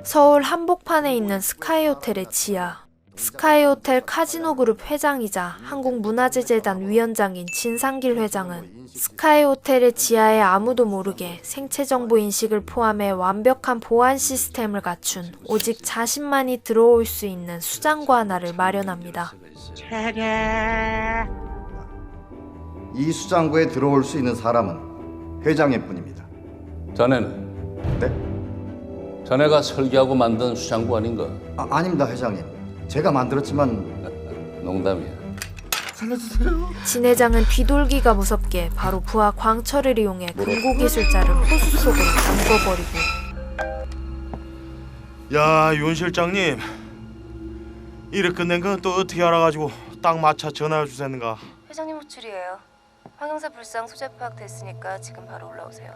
서울 한복판에 있는 스카이호텔의 지하. 스카이호텔 카지노그룹 회장이자 한국문화재재단 위원장인 진상길 회장은 스카이호텔의 지하에 아무도 모르게 생체 정보 인식을 포함해 완벽한 보안 시스템을 갖춘 오직 자신만이 들어올 수 있는 수장고 하나를 마련합니다. 이 수장고에 들어올 수 있는 사람은 회장일 뿐입니다. 자네는? 네? 자네가 설계하고 만든 수장고 아닌가? 아닙니다, 회장님. 제가 만들었지만 농담이야. 진 회장은 비둘기가 무섭게 바로 부하 광철을 이용해 금고기술자를 호수 속으로 잠궈버리고. 야, 윤 실장님, 일을 끝낸 건 또 어떻게 알아가지고 딱 맞춰 전화를 주셨는가? 회장님 호출이에요. 황영사 불상 소재 파악됐으니까 지금 바로 올라오세요.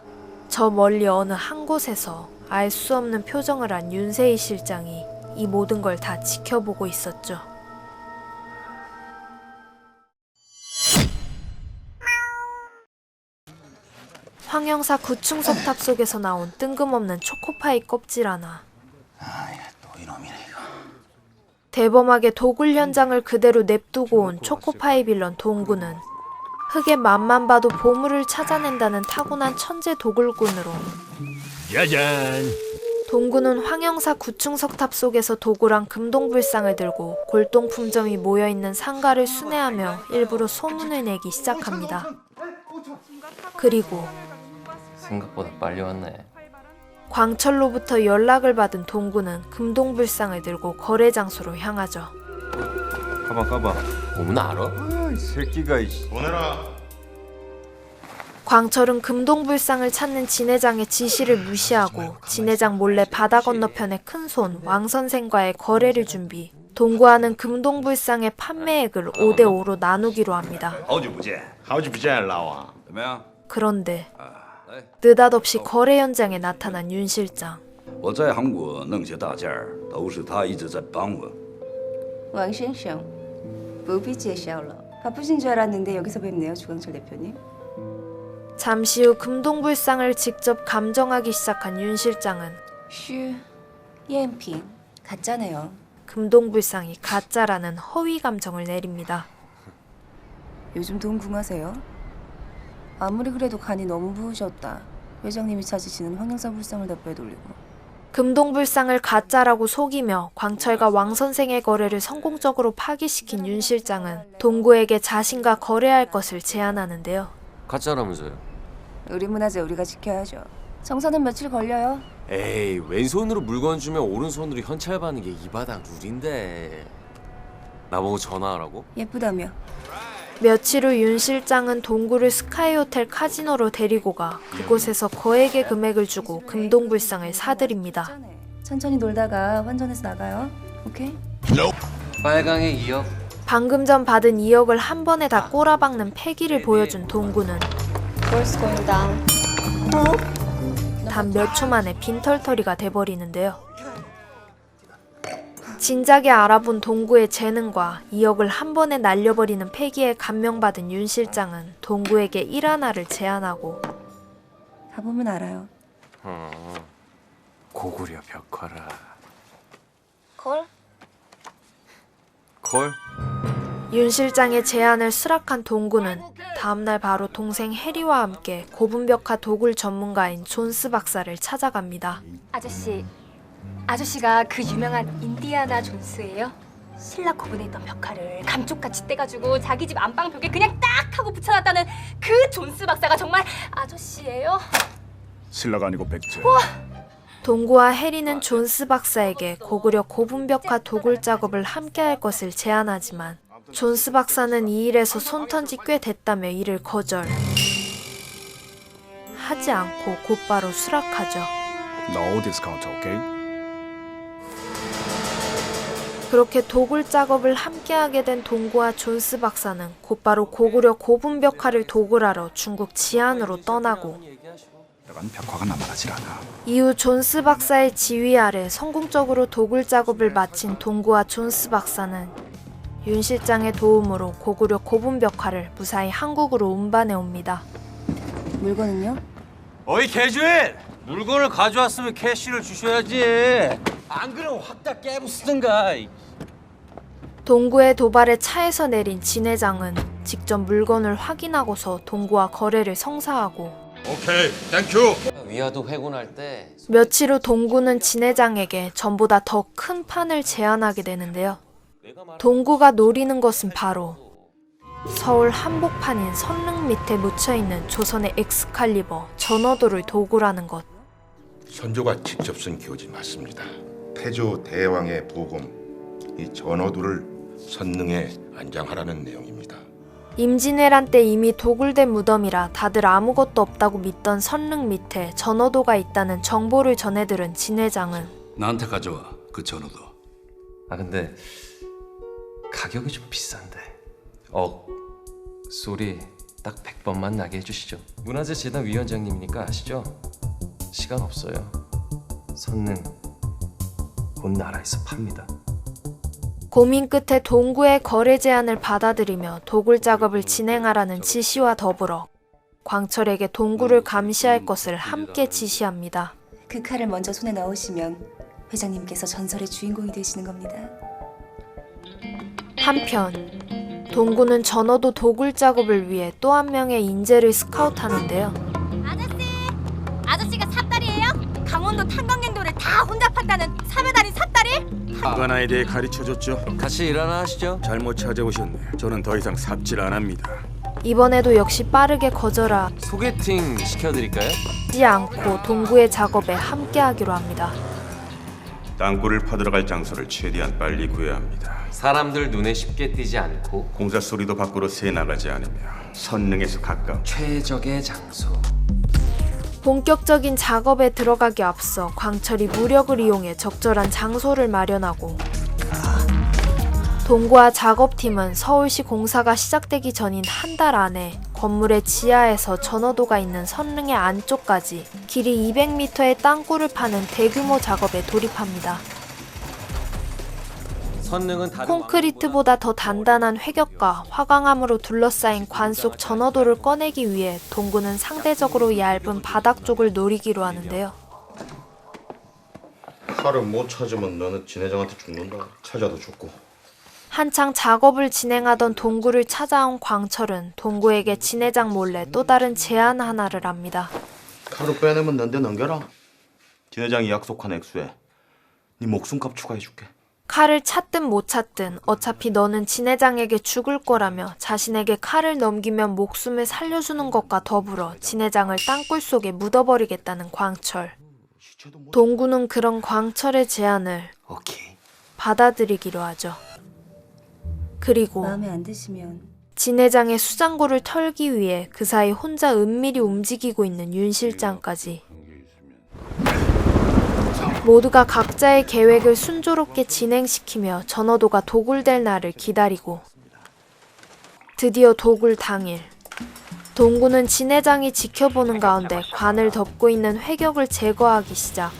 저 멀리 어느 한 곳에서 알 수 없는 표정을 한 윤세희 실장이 이 모든 걸 다 지켜보고 있었죠. 황영사 9층 석탑 속에서 나온 뜬금없는 초코파이 껍질 하나. 또 이놈이네 이거. 대범하게 도굴 현장을 그대로 냅두고 온 초코파이 빌런 동구는 흙의 맛만 봐도 보물을 찾아낸다는 타고난 천재 도굴꾼으로 짜잔. 동구는 황영사 9층 석탑 속에서 도굴한 금동불상을 들고 골동품점이 모여있는 상가를 순회하며 일부러 소문을 내기 시작합니다. 그리고 생각보다 빨리 왔네. 광철로부터 연락을 받은 동구는 금동불상을 들고 거래 장소로 향하죠. 가봐. 오문 알아? 이 새끼가 보내라. 광철은 금동불상을 찾는 진 회장의 지시를 무시하고 진 회장 몰래 바다 건너편의 큰손 왕 선생과의 거래를 준비. 동구와는 금동불상의 판매액을 5대5로 나누기로 합니다. 好久不见老王。 그런데 느닷없이 거래 현장에 나타난 윤 실장. 我在韩国弄些大件儿，都是他一直在帮我。 왕先生, 무비介绍了. 바쁘신 줄 알았는데 여기서 뵙네요, 주광철 대표님. 잠시 후 금동불상을 직접 감정하기 시작한 윤 실장은 슈, 예은핑, 가짜네요. 금동불상이 가짜라는 허위 감정을 내립니다. 요즘 돈 궁하세요? 아무리 그래도 간이 너무 부으셨다. 회장님이 찾으시는 황영사 불상을 다 빼돌리고. 금동불상을 가짜라고 속이며 광철과 왕 선생의 거래를 성공적으로 파기시킨 윤 실장은 동구에게 자신과 거래할 것을 제안하는데요. 가짜라면서요? 우리 문화재 우리가 지켜야죠. 청사는 며칠 걸려요. 에이, 왼손으로 물건 주면 오른손으로 현찰받는 게 이 바닥 룰인데. 나보고 전화하라고? 예쁘다며. 며칠 후 윤 실장은 동구를 스카이호텔 카지노로 데리고 가 그곳에서 거액의 금액을 주고 금동불상을 사들입니다. 천천히 놀다가 환전해서 나가요. 오케이? 빨강에 2억. 방금 전 받은 2억을 한 번에 다 꼬라박는 패기를 보여준 동구는 단 몇 초 만에 빈털터리가 돼버리는데요. 진작에 알아본 동구의 재능과 2억을 한 번에 날려버리는 패기에 감명받은 윤 실장은 동구에게 일 하나를 제안하고 가보면 알아요. 고구려 벽화라. 콜? 콜? 윤 실장의 제안을 수락한 동구는 다음날 바로 동생 해리와 함께 고분벽화 도굴 전문가인 존스 박사를 찾아갑니다. 아저씨가 그 유명한 인디아나 존스예요? 신라 고분에 있던 벽화를 감쪽같이 떼가지고 자기 집 안방벽에 그냥 딱 하고 붙여놨다는 그 존스 박사가 정말 아저씨예요? 신라가 아니고 백제. 동구와 해리는 존스 박사에게 고구려 고분벽화 도굴 작업을 함께 할 것을 제안하지만 존스 박사는 이 일에서 손턴지 꽤 됐다며 이를 거절. 하지 않고 곧바로 수락하죠. No discount, okay? 그렇게 도굴 작업을 함께하게 된 동구와 존스 박사는 곧바로 고구려 고분벽화를 도굴하러 중국 지안으로 떠나고 벽화가 남아나질 않아. 이후 존스 박사의 지휘 아래 성공적으로 도굴 작업을 마친 동구와 존스 박사는 윤 실장의 도움으로 고구려 고분벽화를 무사히 한국으로 운반해 옵니다. 물건은요? 어이 개주인! 물건을 가져왔으면 캐시를 주셔야지. 안 그러면 확 다 깨부수든가. 동구의 도발에 차에서 내린 진 회장은 직접 물건을 확인하고서 동구와 거래를 성사하고 오케이, 땡큐. 위화도 회군할 때 며칠 후 동구는 진 회장에게 전보다 더 큰 판을 제안하게 되는데요. 동구가 노리는 것은 바로 서울 한복판인 선릉 밑에 묻혀있는 조선의 엑스칼리버 전어도를 도구라는 것. 선조가 직접 쓴 교지 맞습니다. 태조 대왕의 보검, 이 전어도를 선릉에 안장하라는 내용입니다. 임진왜란 때 이미 도굴된 무덤이라 다들 아무것도 없다고 믿던 선릉 밑에 전어도가 있다는 정보를 전해들은 진 회장은 나한테 가져와 그 전어도. 아 근데 가격이 좀 비싼데. 소리 딱 100번만 나게 해주시죠. 문화재재단 위원장님이니까 아시죠? 시간 없어요. 선릉 곧 나라에서 팝니다. 고민 끝에 동구의 거래 제안을 받아들이며 도굴 작업을 진행하라는 지시와 더불어 광철에게 동구를 감시할 것을 함께 지시합니다. 그 칼을 먼저 손에 넣으시면 회장님께서 전설의 주인공이 되시는 겁니다. 한편 동구는 전어도 도굴 작업을 위해 또 한 명의 인재를 스카우트하는데요. 아저씨가 삿다리예요? 강원도 탄광갱도를 다 혼자 판다는 사매다리 삿다리? 한관아에 대해 가르쳐줬죠. 같이 일하나 하시죠? 잘못 찾아오셨네. 저는 더 이상 삽질 안 합니다. 이번에도 역시 빠르게 거절하지 소개팅 시켜드릴까요? 않고 동구의 작업에 함께하기로 합니다. 땅굴을 파들어 갈 장소를 최대한 빨리 구해야 합니다. 사람들 눈에 쉽게 띄지 않고 공사 소리도 밖으로 새 나가지 않으며 선릉에서 가까운 최적의 장소. 본격적인 작업에 들어가기 앞서 광철이 무력을 이용해 적절한 장소를 마련하고 동구와 작업팀은 서울시 공사가 시작되기 전인 한 달 안에 건물의 지하에서 전어도가 있는 선릉의 안쪽까지 길이 200m의 땅굴을 파는 대규모 작업에 돌입합니다. 선릉은 다른 콘크리트보다 더 단단한 회격과 화강암으로 둘러싸인 관 속 전어도를 꺼내기 위해 동구는 상대적으로 얇은 바닥 쪽을 노리기로 하는데요. 칼을 못 찾으면 너는 진 회장한테 죽는다. 찾아도 죽고. 한창 작업을 진행하던 동구를 찾아온 광철은 동구에게 진 회장 몰래 또 다른 제안 하나를 합니다. 칼을 빼내면 넌데 넘겨라. 진 회장이 약속한 액수에 네 목숨값 추가해줄게. 칼을 찾든 못 찾든 어차피 너는 진 회장에게 죽을 거라며 자신에게 칼을 넘기면 목숨을 살려주는 것과 더불어 진 회장을 땅굴 속에 묻어버리겠다는 광철. 동구는 그런 광철의 제안을 받아들이기로 하죠. 그리고 마음에 안 드시면 진 회장의 수장고를 털기 위해 그 사이 혼자 은밀히 움직이고 있는 윤 실장까지 모두가 각자의 계획을 순조롭게 진행시키며 전어도가 도굴될 날을 기다리고 드디어 도굴 당일 동구는 진 회장이 지켜보는 가운데 관을 덮고 있는 회격을 제거하기 시작.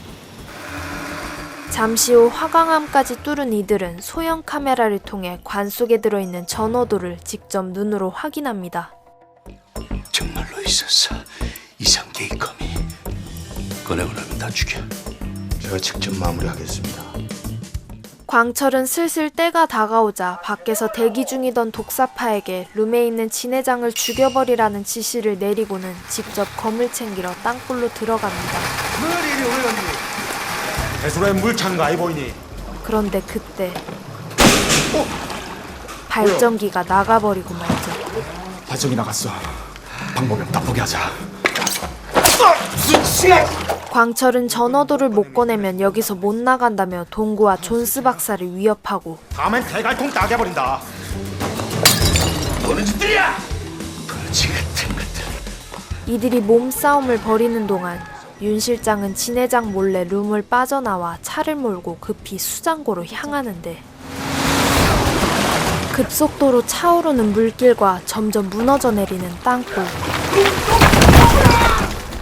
잠시 후 화강암까지 뚫은 이들은 소형 카메라를 통해 관 속에 들어있는 전어도를 직접 눈으로 확인합니다. 정말로 있었어. 이상 게이컴이. 꺼내고 나면 다 죽여. 제가 직접 마무리하겠습니다. 광철은 슬슬 때가 다가오자 밖에서 대기 중이던 독사파에게 룸에 있는 진 회장을 죽여버리라는 지시를 내리고는 직접 검을 챙기러 땅굴로 들어갑니다. 이리 올렸니? 배수로에 물 찬 거 아이 보이니? 그런데 그때 발전기가 나가버리고 말죠. 발전기 나갔어. 방법이 없다. 포기하자. 광철은 전어도를 못 꺼내면 여기서 못 나간다며 동구와 존스 박사를 위협하고 다음엔 대갈통 따게 버린다. 뭐는 짓들이야? 벌지 같은 것들. 이들이 몸싸움을 벌이는 동안 윤 실장은 진 회장 몰래 룸을 빠져나와 차를 몰고 급히 수장고로 향하는데 급속도로 차오르는 물길과 점점 무너져 내리는 땅굴.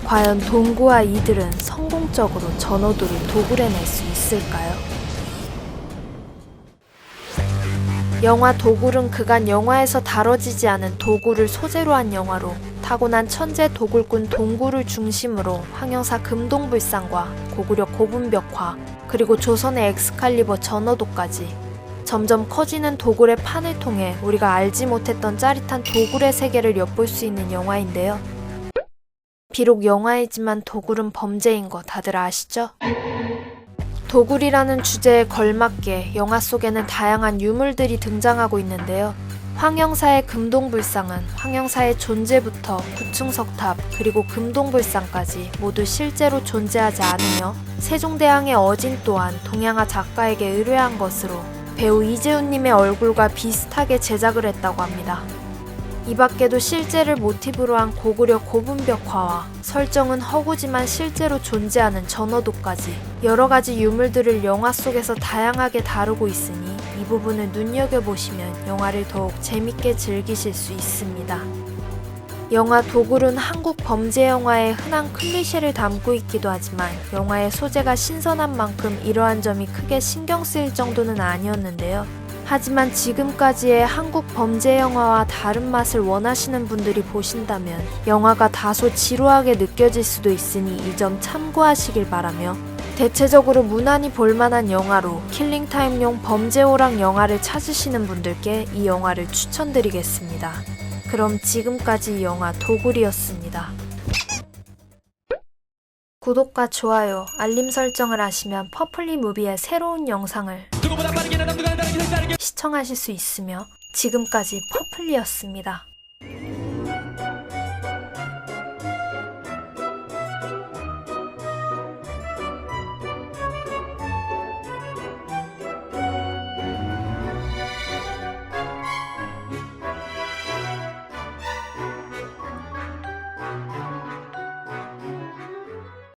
과연 동구와 이들은 성공적으로 전어도를 도굴해낼 수 있을까요? 영화 도굴은 그간 영화에서 다뤄지지 않은 도굴을 소재로 한 영화로 타고난 천재 도굴꾼 동구를 중심으로 황영사 금동불상과 고구려 고분벽화, 그리고 조선의 엑스칼리버 전어도까지 점점 커지는 도굴의 판을 통해 우리가 알지 못했던 짜릿한 도굴의 세계를 엿볼 수 있는 영화인데요. 비록 영화이지만 도굴은 범죄인 거 다들 아시죠? 도굴이라는 주제에 걸맞게 영화 속에는 다양한 유물들이 등장하고 있는데요. 황영사의 금동불상은 황영사의 존재부터 구층석탑 그리고 금동불상까지 모두 실제로 존재하지 않으며 세종대왕의 어진 또한 동양화 작가에게 의뢰한 것으로 배우 이재훈님의 얼굴과 비슷하게 제작을 했다고 합니다. 이 밖에도 실제를 모티브로 한 고구려 고분벽화와 설정은 허구지만 실제로 존재하는 전어도까지 여러 가지 유물들을 영화 속에서 다양하게 다루고 있으니 이 부분을 눈여겨보시면 영화를 더욱 재밌게 즐기실 수 있습니다. 영화 도굴은 한국 범죄 영화의 흔한 클리셰를 담고 있기도 하지만 영화의 소재가 신선한 만큼 이러한 점이 크게 신경 쓰일 정도는 아니었는데요. 하지만 지금까지의 한국 범죄 영화와 다른 맛을 원하시는 분들이 보신다면 영화가 다소 지루하게 느껴질 수도 있으니 이 점 참고하시길 바라며, 대체적으로 무난히 볼만한 영화로 킬링타임용 범죄호랑 영화를 찾으시는 분들께 이 영화를 추천드리겠습니다. 그럼 지금까지 영화 도굴이었습니다. 구독과 좋아요, 알림 설정을 하시면 퍼플리 무비의 새로운 영상을 시청하실 수 있으며 지금까지 퍼플리였습니다.